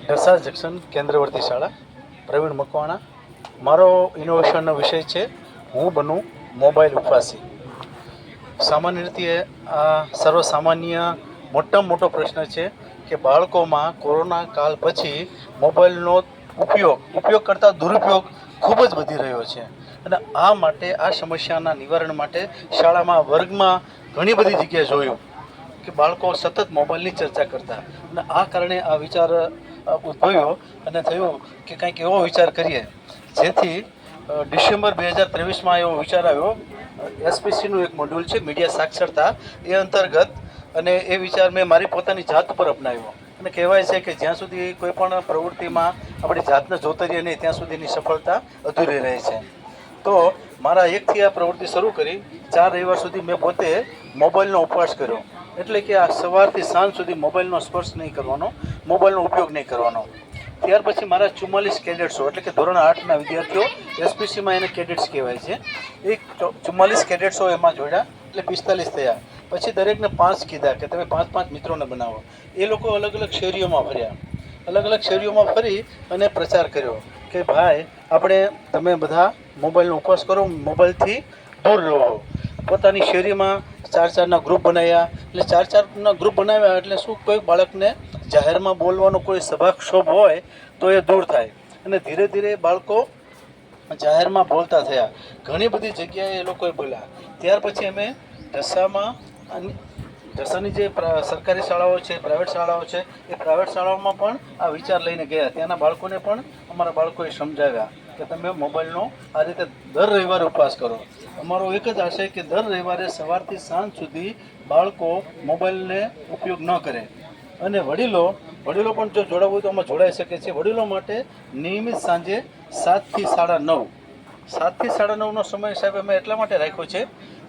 Dhasa junction કેન્દ્રવર્તી શાળા, પ્રવીણ મકવાણા. મારો ઇનોવેશનનો વિષય છે હું બનું મોબાઈલ ઉપવાસી. સામાન્ય રીતે આ સર્વસામાન્ય મોટામાં મોટો પ્રશ્ન છે કે બાળકોમાં કોરોના કાળ પછી મોબાઈલનો ઉપયોગ કરતાં દુરુપયોગ ખૂબ જ વધી રહ્યો છે. અને આ માટે આ સમસ્યાના નિવારણ માટે શાળામાં વર્ગમાં ઘણી બધી જગ્યાએ જોયું કે બાળકો સતત મોબાઈલની ચર્ચા કરતા, અને આ કારણે આ વિચાર ઉદ્ભવ્યો અને થયું કે કંઈક એવો વિચાર કરીએ જેથી ડિસેમ્બર 2023માં એવો વિચાર આવ્યો. એસપીસીનું એક મોડ્યુલ છે મીડિયા સાક્ષરતા, એ અંતર્ગત અને એ વિચાર મેં મારી પોતાની જાત ઉપર અપનાવ્યો. અને કહેવાય છે કે જ્યાં સુધી કોઈ પણ પ્રવૃત્તિમાં આપણી જાતને જોતા રહીએ નહીં ત્યાં સુધીની સફળતા અધૂરી રહે છે. તો મારા એકથી આ પ્રવૃત્તિ શરૂ કરી 4 રવિવાર સુધી મેં પોતે મોબાઈલનો ઉપવાસ કર્યો. એટલે કે આ સવારથી સાંજ સુધી મોબાઈલનો સ્પર્શ નહીં કરવાનો, મોબાઈલનો ઉપયોગ નહીં કરવાનો. ત્યાર પછી મારા 44 કેડેટ્સો એટલે કે ધોરણ 8ના વિદ્યાર્થીઓ, એસપીસીમાં એને કેડેટ્સ કહેવાય છે, એ 44 કેડેટ્સો એમાં જોડ્યા એટલે 45 થયા. પછી દરેકને 5 કીધા કે તમે 5 મિત્રોને બનાવો. એ લોકો અલગ અલગ શેરીઓમાં ફર્યા, અલગ અલગ શેરીઓમાં ફરી અને પ્રચાર કર્યો કે ભાઈ આપણે તમે બધા મોબાઈલનો ઉપવાસ કરો, મોબાઈલથી દૂર રહો. પોતાની શેરીમાં 4-4ના ગ્રુપ બનાવ્યા. એટલે 4-4ના ગ્રુપ બનાવ્યા એટલે શું, કોઈ બાળકને જાહેરમાં બોલવાનો કોઈ સભાક્ષોભ હોય તો એ દૂર થાય. અને ધીરે ધીરે બાળકો જાહેરમાં બોલતા થયા. ઘણી બધી જગ્યાએ એ લોકોએ બોલ્યા. ત્યાર પછી અમે ઢસાની જે સરકારી શાળાઓ છે, પ્રાઇવેટ શાળાઓ છે, એ પ્રાઇવેટ શાળાઓમાં પણ આ વિચાર લઈને ગયા. ત્યાંના બાળકોને પણ અમારા બાળકોએ સમજાવ્યા કે તમે મોબાઈલનો આ રીતે દર રવિવારે ઉપવાસ કરો. અમારો એક જ આશય કે દર રવિવારે સવારથી સાંજ સુધી બાળકો મોબાઈલને ઉપયોગ ન કરે. અને વડીલો પણ જો જોડાવવું હોય તો આમાં જોડાઈ શકે છે. વડીલો માટે નિયમિત સાંજે 7 થી 9:30, 7 થી 9:30નો સમય સાહેબ અમે એટલા માટે રાખ્યો છે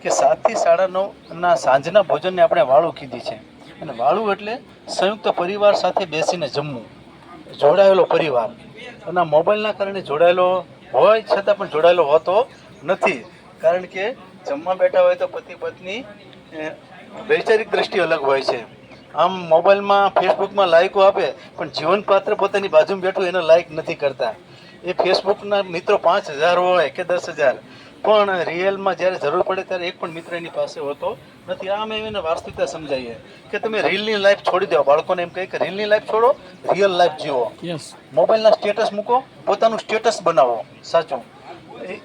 કે 7 થી 9:30ના સાંજના ભોજનને આપણે વાળું કીધી છે. અને વાળું એટલે સંયુક્ત પરિવાર સાથે બેસીને જમવું, જોડાયેલો પરિવાર. અને મોબાઈલના કારણે જોડાયેલો હોય છતાં પણ જોડાયેલો હોતો નથી. કારણ કે જમવા બેઠા હોય તો પતિ પત્ની વૈચારિક દ્રષ્ટિ અલગ હોય છે. આમ મોબાઈલમાં ફેસબુકમાં લાઇકો આપે પણ જીવન પાત્ર પોતાની બાજુમાં બેઠું એને લાઇક નથી કરતા. એ ફેસબુકના મિત્રો 5,000 હોય કે 10,000, પણ રિયલમાં જ્યારે જરૂર પડે ત્યારે એક પણ મિત્ર એની પાસે હોતો નથી. આમ એને વાસ્તવિકતા સમજાવીએ કે તમે રીલની લાઈફ છોડી દો. બાળકોને એમ કહે કે રીલની લાઈફ છોડો, રિયલ લાઈફ જીવો. મોબાઈલના સ્ટેટસ મૂકો, પોતાનું સ્ટેટસ બનાવો સાચું.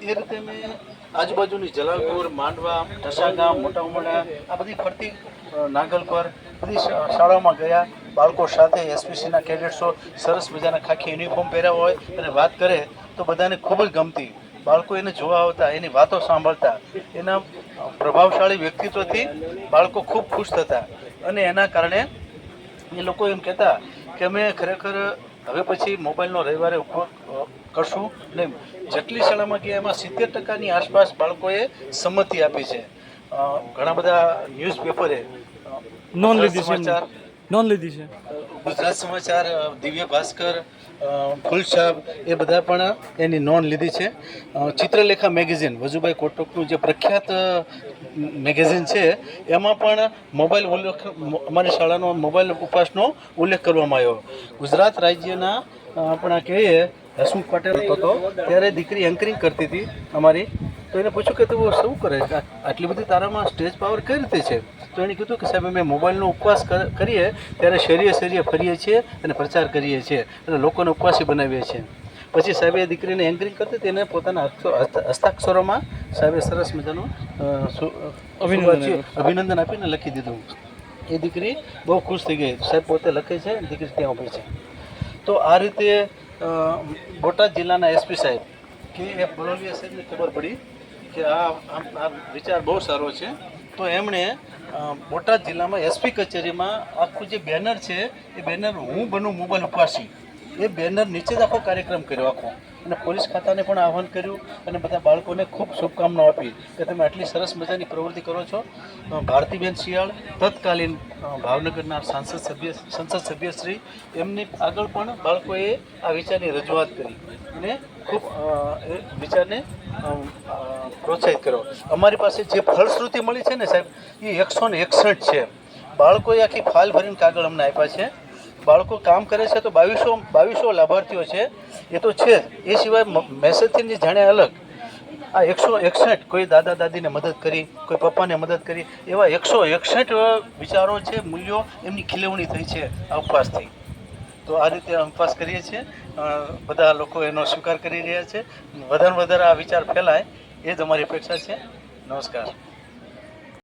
એ રીતે મેં આજુબાજુની જલાલપુર, માંડવા, ઢસા ગામ, મોટા ઉમરડા, આ બધી ફરતી નાગલ પર બધી શાળાઓમાં ગયા. બાળકો સાથે એસપીસીના કેડેટ્સો સરસ મજાના ખાખી યુનિફોર્મ પહેર્યા હોય અને વાત કરે તો બધાને ખૂબ જ ગમતી. બાળકો એને જોવા આવતા, એની વાતો સાંભળતા, એના પ્રભાવશાળી વ્યક્તિત્વથી બાળકો ખૂબ ખુશ થતા. અને એના કારણે એ લોકો એમ કહેતા કે અમે ખરેખર હવે પછી મોબાઈલનો રવિવારે ઉપયોગ કરશું નહીં. જેટલી શાળામાં ગયા એમાં 70%ની આસપાસ બાળકોએ સંમતિ આપી છે. ઘણા બધા ન્યૂઝપેપરે નોંધ લીધી છે. ગુજરાત સમાચાર, દિવ્ય ભાસ્કર, ફૂલછાપ, એ બધા પણ એની નોંધ લીધી છે. ચિત્રલેખા મેગેઝિન, વજુભાઈ કોટકનું જે પ્રખ્યાત મેગેઝિન છે, એમાં પણ મોબાઈલ ઉલ્લેખ, અમારી શાળાનો મોબાઈલ ઉપવાસનો ઉલ્લેખ કરવામાં આવ્યો. ગુજરાત રાજ્યના આપણા કહીએ હસમુખ પટેલ હતો ત્યારે દીકરી એન્કરિંગ કરતી હતી અમારી. તો એને પૂછ્યું કે તું શું કરે, આટલી બધી તારામાં સ્ટેજ પાવર કઈ રીતે છે? તો એણે કીધું કે સાહેબ અમે મોબાઈલનો ઉપવાસ કરીએ ત્યારે શેરીએ ફરીએ છીએ અને પ્રચાર કરીએ છીએ અને લોકોને ઉપવાસી બનાવીએ છીએ. પછી સાહેબે દીકરીને એન્કરિંગ કરતી હતી એને પોતાના હસ્તાક્ષરોમાં સાહેબે સરસ મજાનું અભિનંદન આપીને લખી દીધું. એ દીકરી બહુ ખુશ થઈ ગઈ. સાહેબ પોતે લખે છે, દીકરી ત્યાં ઊભી છે. તો આ રીતે બોટાદ જિલ્લાના એસપી સાહેબ કે એ બલોલિયા સાહેબને ખબર પડી કે આ વિચાર બહુ સારો છે. તો એમણે બોટાદ જિલ્લામાં એસપી કચેરીમાં આખું જે બેનર છે એ બેનર હું બનું મોબાઈલ ઉપવાસી, એ બેનર નીચે જ આખો કાર્યક્રમ કર્યો આખો. અને પોલીસ ખાતાને પણ આહવાન કર્યું અને બધા બાળકોને ખૂબ શુભકામનાઓ આપી કે તમે આટલી સરસ મજાની પ્રવૃત્તિ કરો છો. ભારતીબેન શિયાળ તત્કાલીન ભાવનગરના સંસદ સભ્યશ્રી, એમની આગળ પણ બાળકોએ આ વિચારની રજૂઆત કરી અને ખૂબ એ વિચારને પ્રોત્સાહિત કર્યો. અમારી પાસે જે ફળશ્રુતિ મળી છે ને સાહેબ, એ 161 છે. બાળકોએ આખી ફાઇલ ભરીને કાગળ અમને આપ્યા છે બાળકો કામ કરે છે તો બાવીસો લાભાર્થીઓ છે એ તો છે જ. એ સિવાય મેસેજથી જે જાણે અલગ આ 161 કોઈ દાદા દાદીને મદદ કરી, કોઈ પપ્પાને મદદ કરી, એવા 161 વિચારો છે, મૂલ્યો એમની ખીલવણી થઈ છે આ ઉપવાસથી. તો આ રીતે ઉપવાસ કરીએ છીએ. બધા લોકો એનો સ્વીકાર કરી રહ્યા છે. વધારે આ વિચાર ફેલાય એ જ અમારી અપેક્ષા છે. નમસ્કાર.